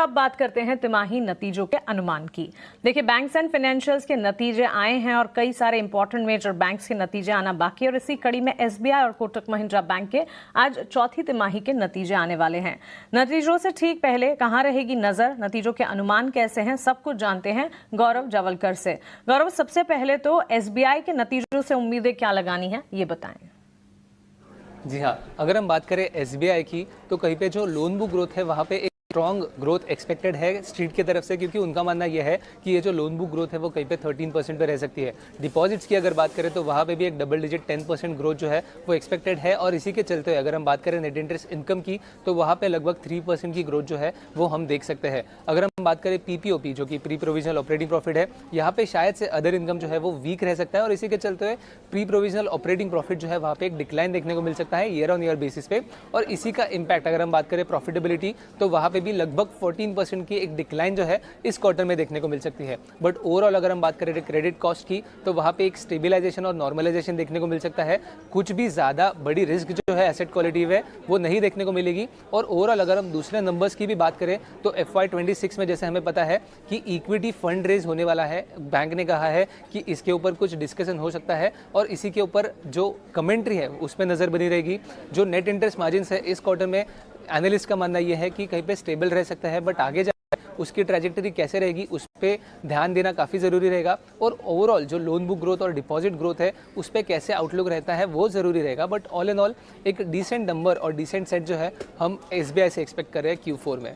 अब बात करते हैं तिमाही नतीजों के अनुमान की। देखिए, बैंक्स एंड फाइनेंशियल्स के नतीजे आए हैं और कई सारे इंपॉर्टेंट मेजर बैंक्स के नतीजे आना बाकी है और इसी कड़ी में एसबीआई और कोटक महिंद्रा बैंक के आज चौथी तिमाही के नतीजे आने वाले हैं। नतीजों से ठीक पहले कहां रहेगी नजर, नतीजों के अनुमान कैसे हैं, सब कुछ जानते हैं गौरव जावलकर से। गौरव, सबसे पहले तो एसबीआई के नतीजों से उम्मीदें क्या लगानी है, ये बताएं। जी हाँ, अगर हम बात करें एसबीआई की तो कहीं पे जो लोन बुक ग्रोथ है वहाँ पे एक स्ट्रॉन्ग ग्रोथ एक्सपेक्टेड है स्ट्रीट की तरफ से, क्योंकि उनका मानना यह है कि ये जो लोन बुक ग्रोथ है वो कहीं पे 13% पे रह सकती है। डिपॉजिट्स की अगर बात करें तो वहाँ पे भी एक डबल डिजिट 10% ग्रोथ जो है वो एक्सपेक्टेड है और इसी के चलते अगर हम बात करें नेट इंटरेस्ट इनकम की तो वहाँ पे लगभग 3% की ग्रोथ जो है वो हम देख सकते हैं। अगर हम बात करें पीपीओपी जो कि प्री प्रोविजनल ऑपरेटिंग प्रॉफिट है, यहाँ पे शायद से अदर इनकम जो है वो वीक रह सकता है और इसी के चलते हुए प्री प्रोविजनल ऑपरेटिंग प्रॉफिट जो है वहाँ पे एक डिक्लाइन देखने को मिल सकता है ईयर ऑन ईयर बेसिस पे। और इसी का इम्पैक्ट अगर हम बात करें प्रॉफिटेबिलिटी तो वहाँ पे भी लगभग 14% की एक डिक्लाइन जो है इस क्वार्टर में देखने को मिल सकती है। बट ओवरऑल अगर हम बात करें क्रेडिट कॉस्ट की तो वहाँ पे एक स्टेबिलाइजेशन और नॉर्मलाइजेशन देखने को मिल सकता है। कुछ भी ज़्यादा बड़ी रिस्क जो है एसेट क्वालिटी में वो नहीं देखने को मिलेगी। और ओवरऑल अगर हम दूसरे नंबर्स की भी बात करें तो FY26 में जैसे हमें पता है कि इक्विटी फंड रेज होने वाला है, बैंक ने कहा है कि इसके ऊपर कुछ डिस्कशन हो सकता है और इसी के ऊपर जो कमेंट्री है उस पर नज़र बनी रहेगी। जो नेट इंटरेस्ट मार्जिन है इस क्वार्टर में एनालिस्ट का मानना यह है कि कहीं पे स्टेबल रह सकता है, बट आगे उसकी ट्रैजेक्टरी कैसे रहेगी उस पर ध्यान देना काफ़ी ज़रूरी रहेगा। और ओवरऑल जो लोन बुक ग्रोथ और डिपॉजिट ग्रोथ है उस पर कैसे आउटलुक रहता है वो ज़रूरी रहेगा। बट ऑल इन ऑल एक डिसेंट नंबर और डिसेंट सेट जो है हम एसबीआई से एक्सपेक्ट कर रहे हैं Q4 में।